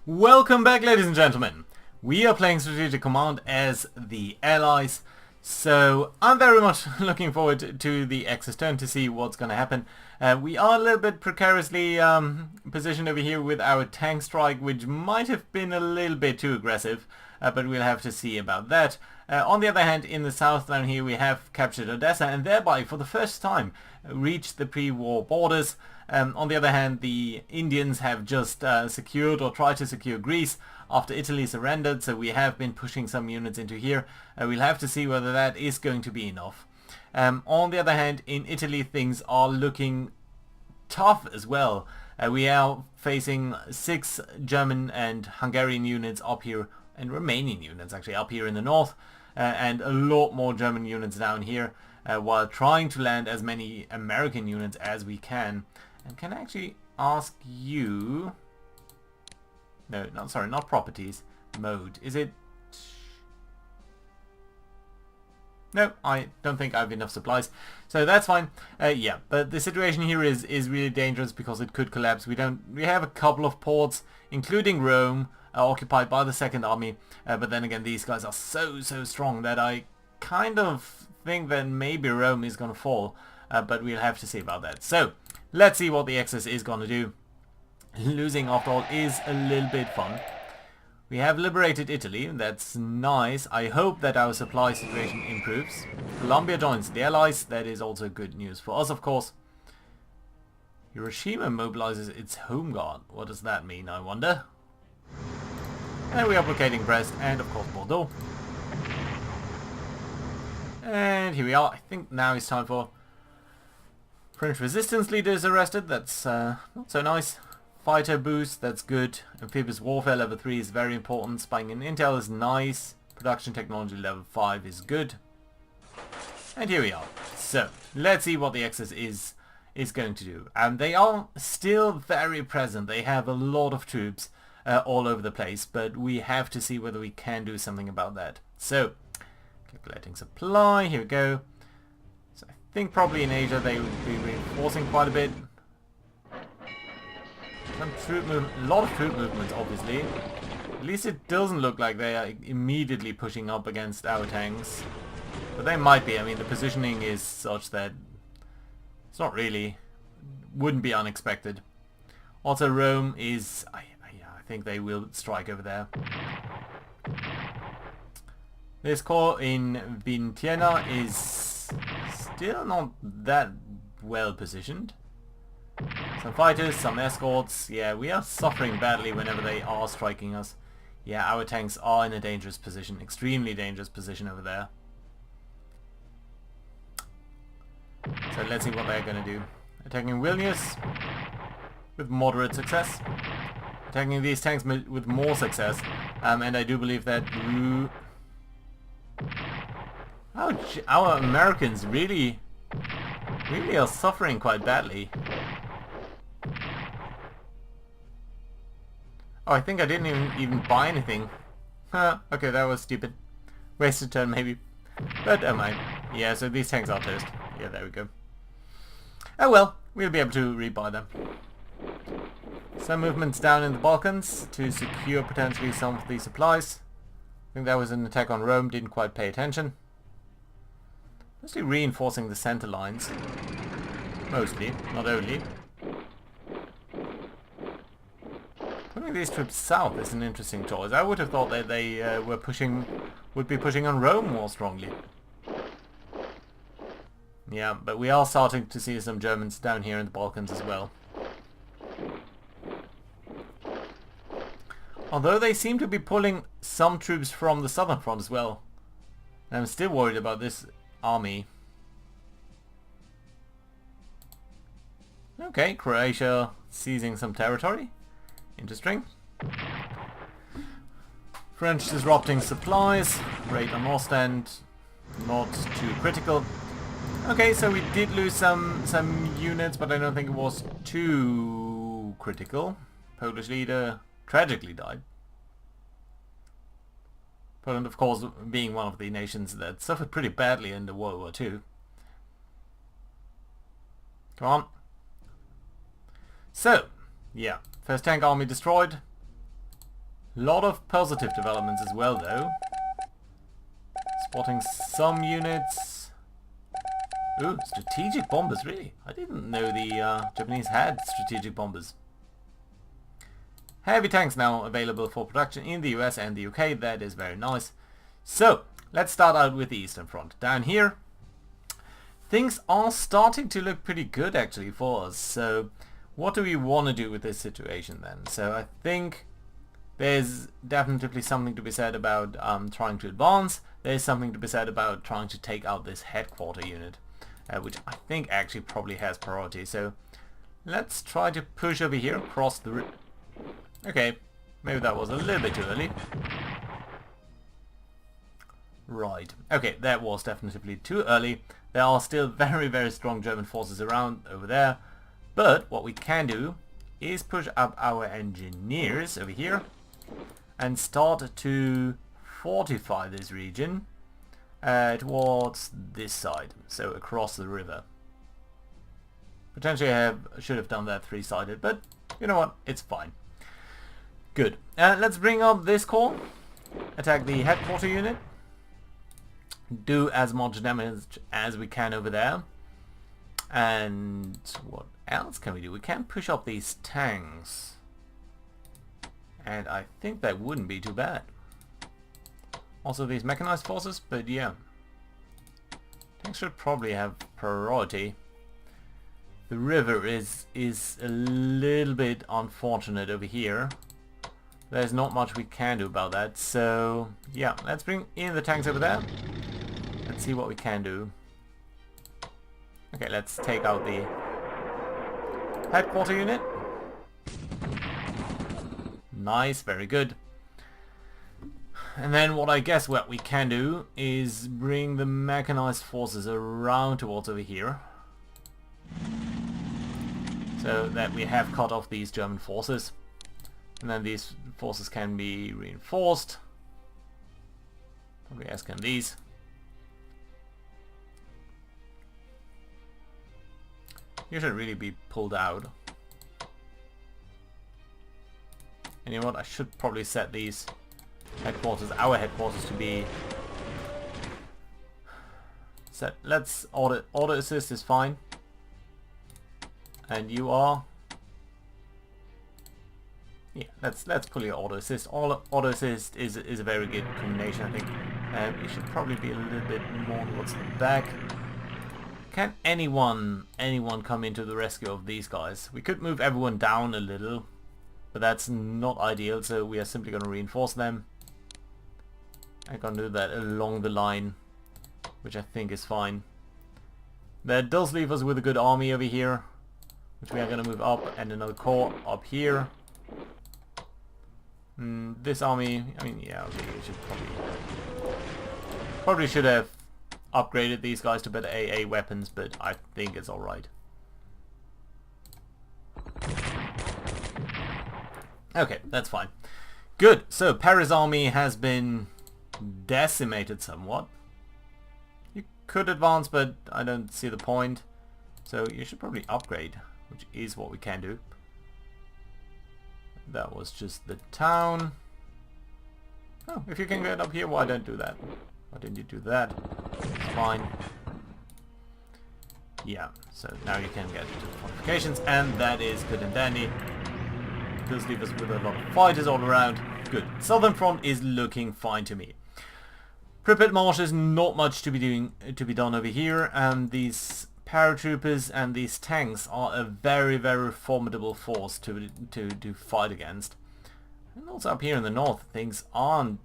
Welcome back, ladies and gentlemen. We are playing Strategic Command as the Allies, so I'm very much looking forward to the Axis turn to see what's going to happen. We are a little bit precariously positioned over here with our tank strike, which might have been a little bit too aggressive, but we'll have to see about that. On the other hand, in the south down here we have captured Odessa and thereby for the first time reached the pre-war borders. On the other hand, the Indians have just secured or tried to secure Greece after Italy surrendered, so we have been pushing some units into here. We'll have to see whether that is going to be enough. On the other hand, in Italy things are looking tough as well. We are facing 6 German and Hungarian units up here, and Romanian units actually up here in the north, and a lot more German units down here, while trying to land as many American units as we can. And can I actually ask you... No, sorry, not properties. Mode. Is it... No, I don't think I have enough supplies. So that's fine. Yeah, but the situation here is really dangerous because it could collapse. We have a couple of ports, including Rome, occupied by the Second Army. But then again, these guys are so strong that I kind of think that maybe Rome is going to fall. But we'll have to see about that. So, let's see what the Axis is going to do. Losing, after all, is a little bit fun. We have liberated Italy. That's nice. I hope that our supply situation improves. Colombia joins the Allies. That is also good news for us, of course. Hiroshima mobilizes its home guard. What does that mean, I wonder? And we are blockading Brest and, of course, Bordeaux. And here we are. I think now it's time for... French resistance leaders arrested. That's not so nice. Fighter boost, that's good. Amphibious warfare level 3 is very important. Spying and intel is nice. Production technology level 5 is good. And here we are. So, let's see what the Axis is going to do. They are still very present. They have a lot of troops all over the place, but we have to see whether we can do something about that. So, calculating supply, here we go. So I think probably in Asia they would be reinforcing quite a bit. Some troop a lot of troop movement, obviously. At least it doesn't look like they are immediately pushing up against our tanks. But they might be. I mean, the positioning is such that it's not really... wouldn't be unexpected. Also, Rome is... I think they will strike over there. This corps in Vincennes is still not that well positioned. Some fighters, some escorts. Yeah, we are suffering badly whenever they are striking us. Yeah, our tanks are in a dangerous position. Extremely dangerous position over there. So let's see what they're going to do. Attacking Vilnius with moderate success. Attacking these tanks with more success. And I do believe that... our Americans really are suffering quite badly. Oh, I think I didn't even buy anything. Huh, okay, that was stupid. Wasted turn, maybe. But, oh my. Yeah, so these tanks are toast. Yeah, there we go. Oh well, we'll be able to rebuy them. Some movements down in the Balkans to secure potentially some of these supplies. I think that was an attack on Rome, didn't quite pay attention. Mostly reinforcing the center lines. Mostly, not only. Putting these troops south is an interesting choice. I would have thought that they would be pushing on Rome more strongly. Yeah, but we are starting to see some Germans down here in the Balkans as well. Although they seem to be pulling some troops from the southern front as well. And I'm still worried about this army. Okay, Croatia seizing some territory. Interesting. French disrupting supplies. Raid on Ostend. Not too critical. Okay, so we did lose some units, but I don't think it was too critical. Polish leader tragically died. Poland, of course, being one of the nations that suffered pretty badly in the World War II. Come on. So, yeah. First tank army destroyed. Lot of positive developments as well though. Spotting some units. Ooh, strategic bombers, really? I didn't know the Japanese had strategic bombers. Heavy tanks now available for production in the US and the UK. That is very nice. So, let's start out with the Eastern Front. Down here, things are starting to look pretty good actually for us. So, what do we want to do with this situation then? So, I think there's definitely something to be said about trying to advance. There's something to be said about trying to take out this headquarter unit. Which I think actually probably has priority. So let's try to push over here across the river. Okay, maybe that was a little bit too early. Right, okay, that was definitely too early. There are still very, very strong German forces around over there. But what we can do is push up our engineers over here and start to fortify this region. Towards this side, so across the river. Potentially I should have done that three-sided, but you know what, it's fine. Good. Let's bring up this corps, attack the headquarter unit, do as much damage as we can over there, and what else can we do? We can push up these tanks, and I think that wouldn't be too bad. Also these mechanized forces, but yeah. Tanks should probably have priority. The river is a little bit unfortunate over here. There's not much we can do about that, so yeah, let's bring in the tanks over there. Let's see what we can do. Okay, let's take out the headquarter unit. Nice, very good. And then what I guess what we can do is bring the mechanized forces around towards over here. So that we have cut off these German forces. And then these forces can be reinforced. Probably as can these. You should really be pulled out. And you know what, I should probably set these headquarters, our headquarters, to be set. Let's auto assist is fine. And you are, yeah, let's pull your auto assist. Auto assist is a very good combination, I think. You should probably be a little bit more towards the back. Can anyone come into the rescue of these guys? We could move everyone down a little, but that's not ideal, so we are simply going to reinforce them. I'm going to do that along the line, which I think is fine. That does leave us with a good army over here, which we are going to move up, and another corps up here. This army, I mean, yeah, okay, you should probably should have upgraded these guys to better AA weapons, but I think it's alright. Okay, that's fine. Good, so Paris' army has been decimated somewhat. You could advance, but I don't see the point. So you should probably upgrade, which is what we can do. That was just the town. Oh, if you can get up here, why don't do that? Why didn't you do that? It's fine. Yeah, so now you can get to the fortifications, and that is good and dandy. It does leave us with a lot of fighters all around. Good. Southern front is looking fine to me. Pripyat Marsh is not much to be done over here, and these paratroopers and these tanks are a very, very formidable force to fight against. And also up here in the north, things aren't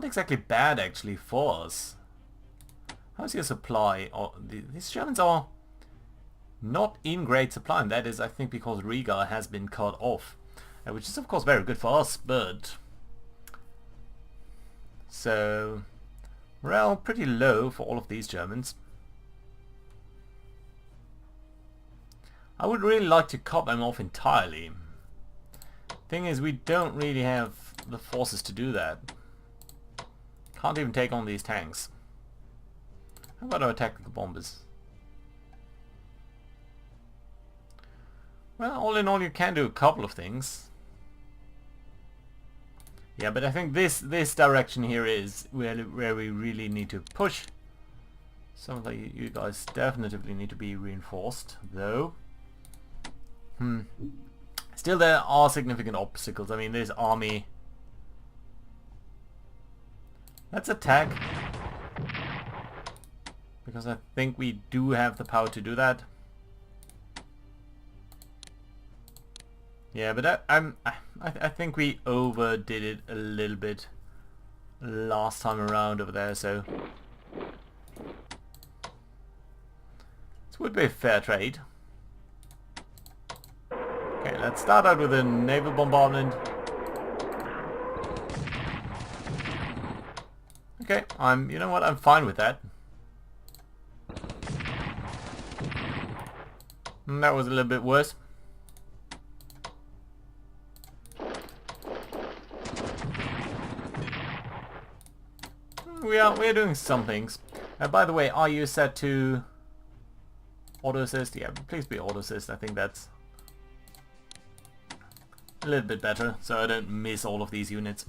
exactly bad actually for us. How's your supply? Oh, these Germans are not in great supply, and that is, I think, because Riga has been cut off, which is of course very good for us, but so morale pretty low for all of these Germans. I would really like to cut them off entirely. Thing is, we don't really have the forces to do that. Can't even take on these tanks. How about our tactical bombers? Well, all in all, you can do a couple of things. Yeah, but I think this direction here is where we really need to push. Some of you guys definitely need to be reinforced, though. Still, there are significant obstacles. I mean, this army. Let's attack, because I think we do have the power to do that. Yeah, but I think we overdid it a little bit last time around over there, so this would be a fair trade. Okay, let's start out with a naval bombardment. Okay, you know what, I'm fine with that. That was a little bit worse. We are doing some things. By the way, are you set to auto assist? Yeah, please be auto assist. I think that's a little bit better, so I don't miss all of these units.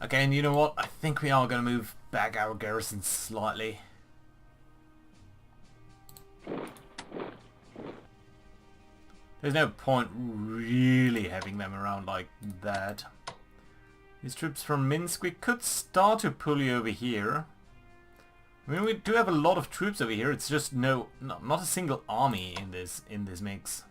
Okay, and you know what? I think we are going to move back our garrison slightly. There's no point really having them around like that. These troops from Minsk, we could start to pull you over here. I mean, we do have a lot of troops over here. It's just not a single army in this mix.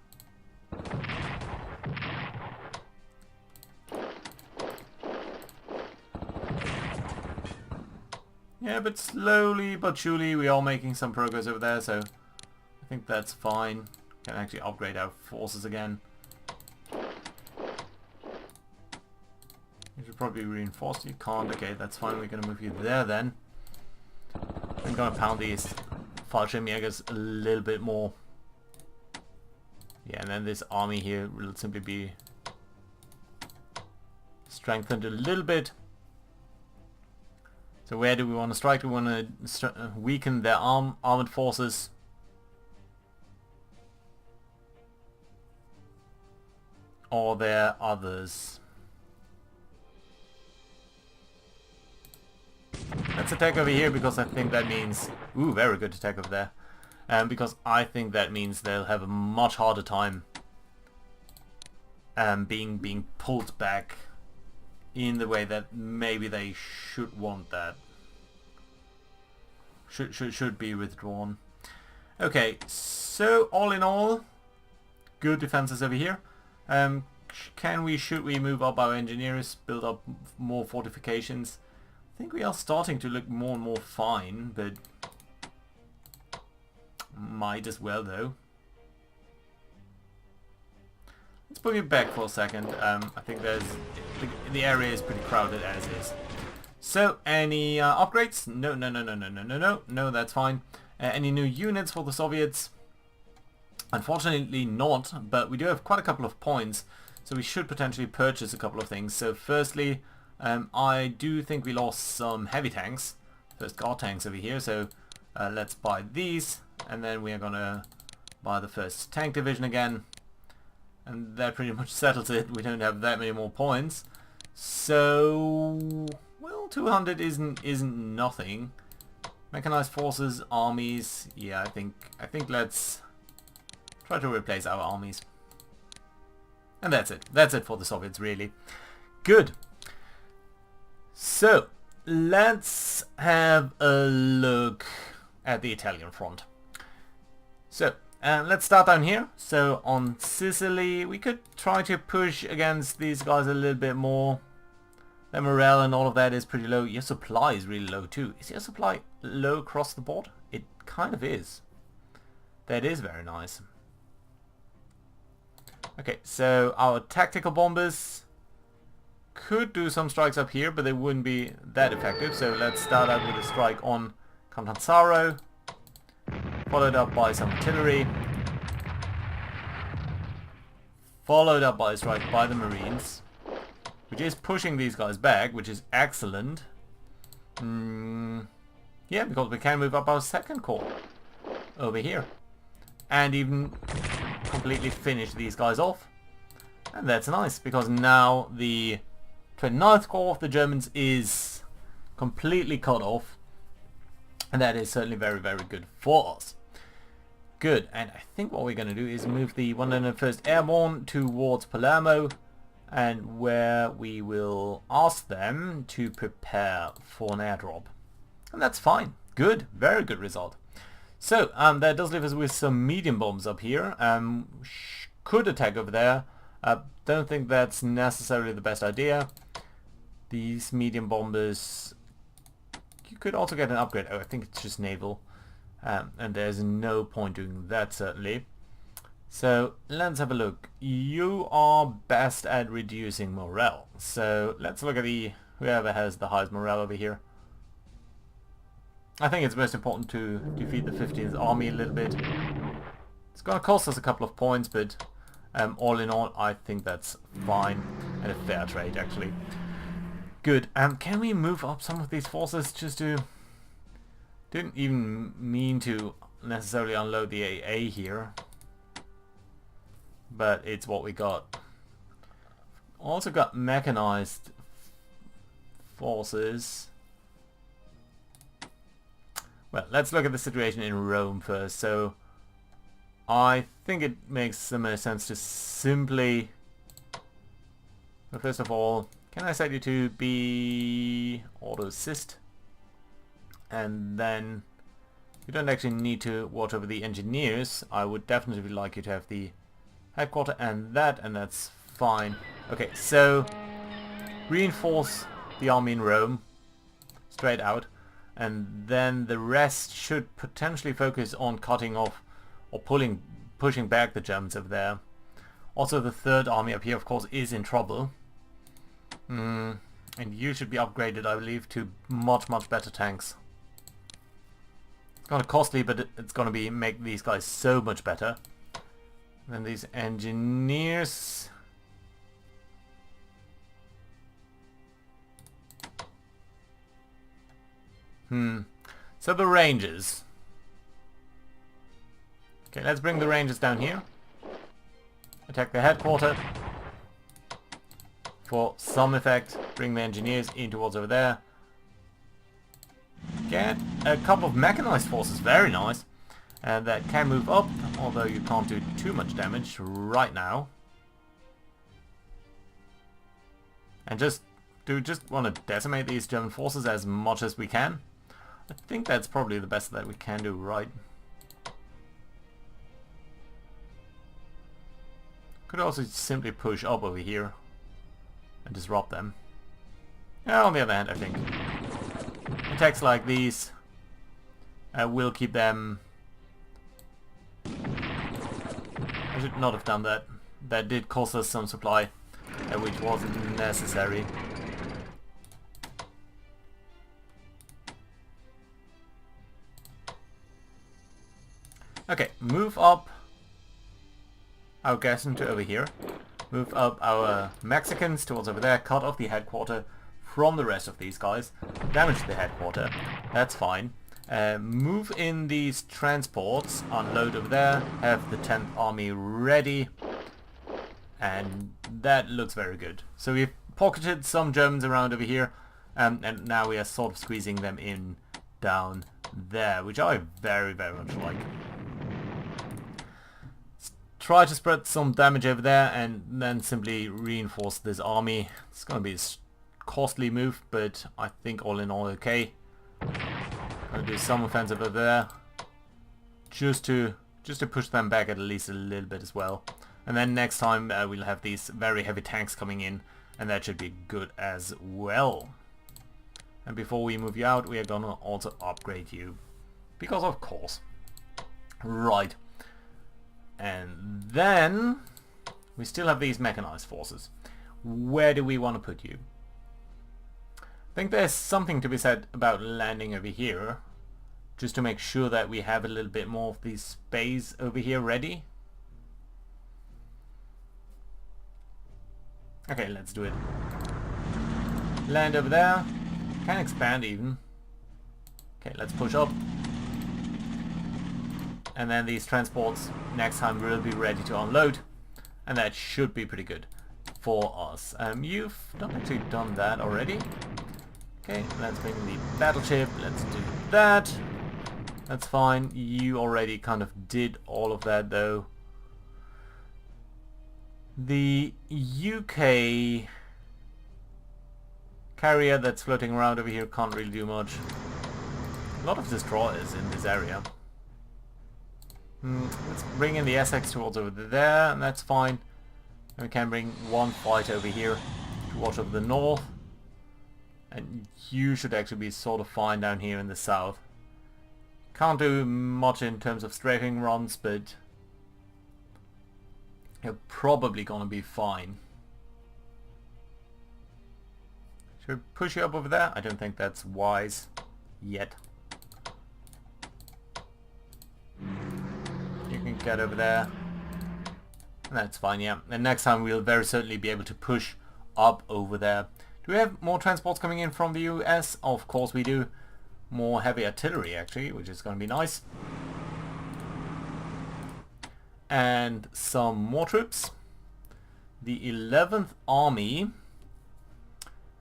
Yeah, but slowly but surely we are making some progress over there, so I think that's fine. Can actually upgrade our forces again. You should probably reinforce. You can't. Okay, that's fine. We're gonna move you there then. I'm gonna pound these Fallschirmjägers a little bit more. Yeah, and then this army here will simply be strengthened a little bit. So where do we want to strike? We want to weaken their armored forces. Or their others. Let's attack over here because I think that means... Ooh, very good attack over there. Because I think that means they'll have a much harder time being pulled back in the way that maybe they should want that. Should be withdrawn. Okay, so all in all, good defenses over here. Should we move up our engineers, build up more fortifications? I think we are starting to look more and more fine, but might as well though. Let's bring it back for a second. I think the area is pretty crowded as is. So, any upgrades? No, that's fine. Any new units for the Soviets? Unfortunately not, but we do have quite a couple of points, so we should potentially purchase a couple of things. So firstly, I do think we lost some heavy tanks, first guard tanks over here, so let's buy these, and then we are gonna buy the first tank division again. And that pretty much settles it. We don't have that many more points. So, well, 200 isn't nothing. Mechanized forces, armies. Yeah, I think let's try to replace our armies. And that's it. That's it for the Soviets, really. Good. So, let's have a look at the Italian front. So, let's start down here. So on Sicily, we could try to push against these guys a little bit more. Their morale and all of that is pretty low. Your supply is really low too. Is your supply low across the board? It kind of is. That is very nice. Okay, so our tactical bombers could do some strikes up here, but they wouldn't be that effective. So let's start out with a strike on Catanzaro, followed up by some artillery, followed up by a strike by the Marines, which is pushing these guys back, which is excellent. Yeah, because we can move up our second corps over here and even completely finish these guys off. And that's nice, because now the 29th Corps of the Germans is completely cut off, and that is certainly very, very good for us. Good, and I think what we're going to do is move the 101st Airborne towards Palermo, and where we will ask them to prepare for an airdrop. And that's fine. Good, very good result. So, that does leave us with some medium bombs up here. Could attack over there. Don't think that's necessarily the best idea. These medium bombers, you could also get an upgrade. Oh, I think it's just naval. And there's no point doing that, certainly. So, let's have a look. You are best at reducing morale. So, let's look at whoever has the highest morale over here. I think it's most important to defeat the 15th Army a little bit. It's going to cost us a couple of points, but all in all, I think that's fine. And a fair trade, actually. Good. Can we move up some of these forces just to... Didn't even mean to necessarily unload the AA here. But it's what we got. Also got mechanized forces. Well, let's look at the situation in Rome first. So, I think it makes the most sense to simply... Well, first of all, can I set you to be auto assist? And then you don't actually need to watch over the engineers. I would definitely like you to have the headquarters and that's fine. Okay, so reinforce the army in Rome straight out, and then the rest should potentially focus on cutting off or pushing back the Germans over there. Also, the 3rd army up here, of course, is in trouble. And you should be upgraded, I believe, to much, much better tanks. It's kind of costly, but it's going to make these guys so much better. Then these engineers... So the Rangers. Okay, let's bring the Rangers down here. Attack the headquarters. For some effect, bring the engineers in towards over there. Get a couple of mechanized forces, very nice. And that can move up, although you can't do too much damage right now. And just want to decimate these German forces as much as we can. I think that's probably the best that we can do, right? Could also simply push up over here and disrupt them. Yeah, on the other hand, I think attacks like these will keep them... I should not have done that. That did cost us some supply, which wasn't necessary. Okay, move up our garrison to over here. Move up our Mexicans towards over there. Cut off the headquarters from the rest of these guys. Damage the headquarters. That's fine. Move in these transports. Unload over there. Have the 10th Army ready. And that looks very good. So we've pocketed some Germans around over here. And now we are sort of squeezing them in down there, which I very, very much like. Try to spread some damage over there and then simply reinforce this army. It's going to be a costly move, but I think all in all okay. Going to do some offensive over there, just to push them back at least a little bit as well. And then next time we'll have these very heavy tanks coming in, and that should be good as well. And before we move you out, we are gonna also upgrade you, because of course. Right. And then we still have these mechanized forces. Where do we want to put you? I think there's something to be said about landing over here, just to make sure that we have a little bit more of the space over here ready. Okay, let's do it. Land over there. Can expand even. Okay, let's push up. And then these transports next time will be ready to unload. And that should be pretty good. for us. You've not actually done that already. Okay, let's bring the battleship. Let's do that. That's fine. You already kind of did all of that though. The UK carrier that's floating around over here can't really do much. A lot of destroyers in this area. Let's bring in the Essex towards over there, and that's fine. And we can bring one fight over here to watch over the north. And you should actually be sort of fine down here in the south. Can't do much in terms of strafing runs, but you're probably gonna be fine. Should we push you up over there? I don't think that's wise yet. You can get over there. That's fine, yeah. And next time we'll very certainly be able to push up over there. Do we have more transports coming in from the US? Of course we do. More heavy artillery actually, which is going to be nice. And some more troops. The 11th Army,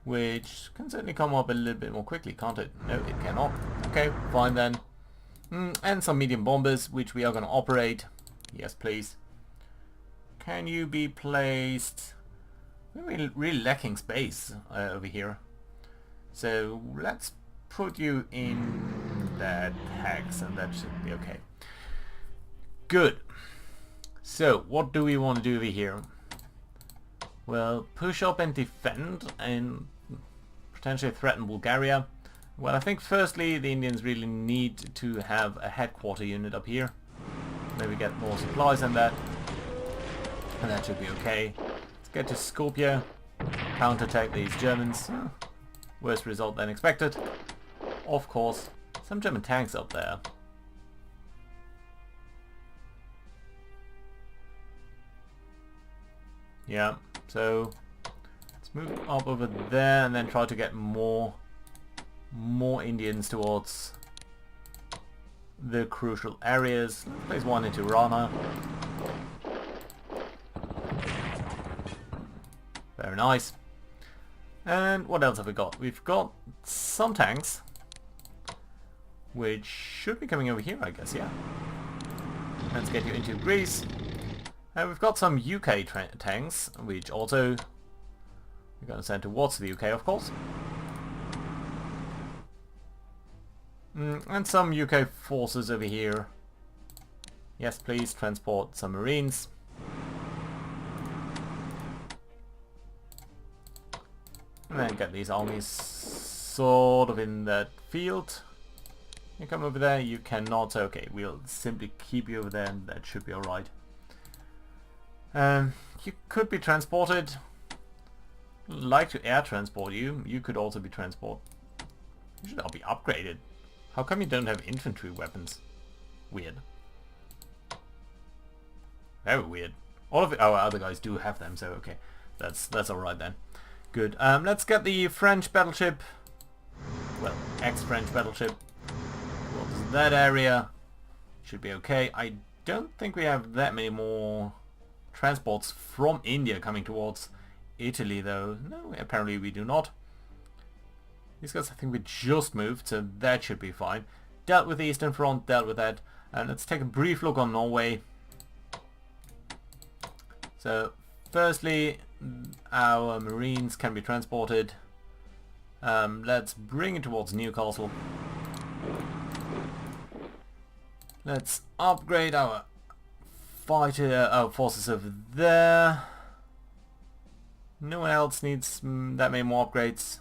which can certainly come up a little bit more quickly, can't it? No, it cannot. Okay, fine then. And some medium bombers, which we are going to operate. Yes, please. Can you be placed... We're really lacking space over here. So let's put you in that hex and that should be okay. Good. So what do we want to do over here? Well, push up and defend and potentially threaten Bulgaria. Well, I think firstly the Indians really need to have a headquarter unit up here. Maybe get more supplies than that. And that should be okay. Get to Skopje, counterattack these Germans. Worse result than expected. Of course, some German tanks up there. Yeah, so let's move up over there and then try to get more Indians towards the crucial areas. Let's place one into Rana. Very nice. And what else have we got? We've got some tanks, which should be coming over here, I guess, yeah. Let's get you into Greece. And we've got some UK tanks, which also we're going to send towards the UK, of course. And some UK forces over here. Yes, please, transport some Marines. And then get these armies sort of in that field. You come over there, you cannot. Okay, we'll simply keep you over there and that should be alright. You could be transported. I'd like to air transport you. You could also be transported. You should all be upgraded. How come you don't have infantry weapons? Weird. Very weird. All of our other guys do have them, so okay. That's alright then. Good. Let's get the French battleship. Well, ex-French battleship. Towards that area. Should be okay. I don't think we have that many more transports from India coming towards Italy though. No, apparently we do not. These guys I think we just moved, so that should be fine. Dealt with the Eastern Front, dealt with that. And let's take a brief look on Norway. So, firstly, our Marines can be transported. Let's bring it towards Newcastle. Let's upgrade our forces over there. No one else needs that many more upgrades.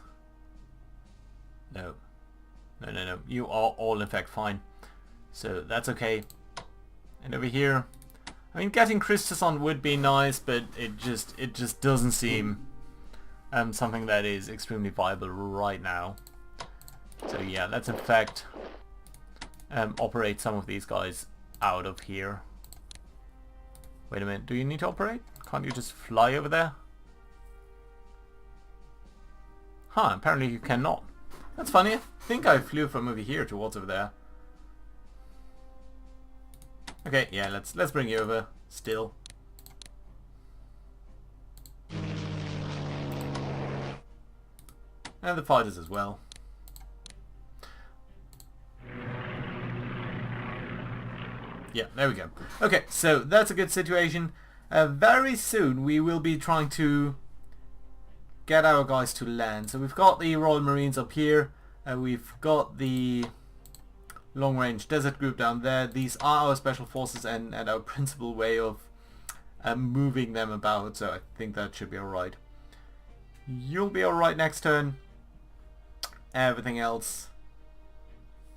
No. No. You are all in fact fine. So that's okay. And over here, I mean, getting Christus on would be nice, but it just doesn't seem something that is extremely viable right now. So yeah, let's in fact operate some of these guys out of here. Wait a minute, do you need to operate? Can't you just fly over there? Huh, apparently you cannot. That's funny. I think I flew from over here towards over there. Okay, yeah, let's bring you over still. And the fighters as well. Yeah, there we go. Okay, so that's a good situation. Very soon we will be trying to get our guys to land. So we've got the Royal Marines up here. We've got the long range desert group down there. These are our special forces and our principal way of moving them about. So I think that should be alright. You'll be alright next turn. Everything else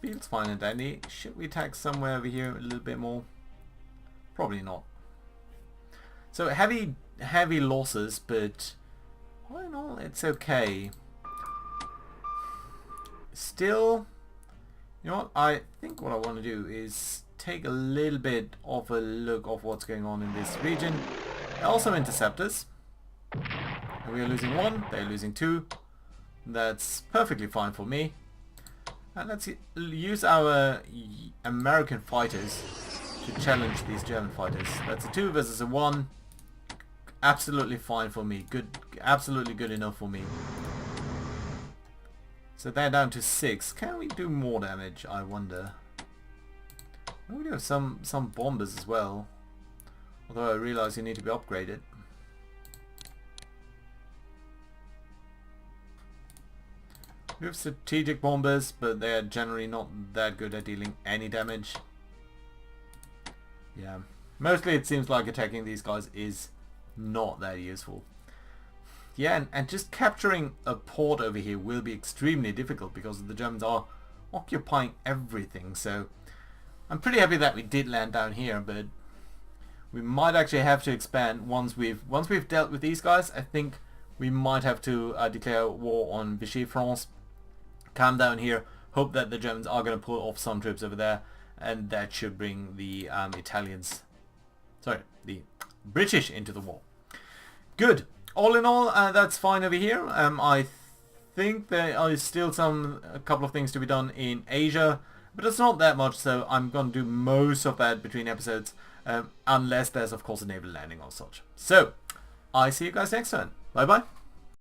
feels fine and dandy. Should we attack somewhere over here a little bit more? Probably not. So heavy losses, but all in all it's okay. Still, you know what? I think what I want to do is take a little bit of a look of what's going on in this region. Also interceptors. We are losing 1, they're losing 2. That's perfectly fine for me. And let's use our American fighters to challenge these German fighters. That's a 2 versus a 1. Absolutely fine for me. Good, absolutely good enough for me. So they're down to 6. Can we do more damage, I wonder? We do have some bombers as well. Although I realise you need to be upgraded. We have strategic bombers, but they are generally not that good at dealing any damage. Yeah, mostly it seems like attacking these guys is not that useful. Yeah, and just capturing a port over here will be extremely difficult because the Germans are occupying everything. So I'm pretty happy that we did land down here, but we might actually have to expand once we've dealt with these guys. I think we might have to declare war on Vichy France. Calm down here, hope that the Germans are going to pull off some troops over there, and that should bring the the British into the war. Good. All in all, that's fine over here. I think there is still a couple of things to be done in Asia, but it's not that much, so I'm going to do most of that between episodes, unless there's of course a naval landing or such. So, I see you guys next time. Bye bye.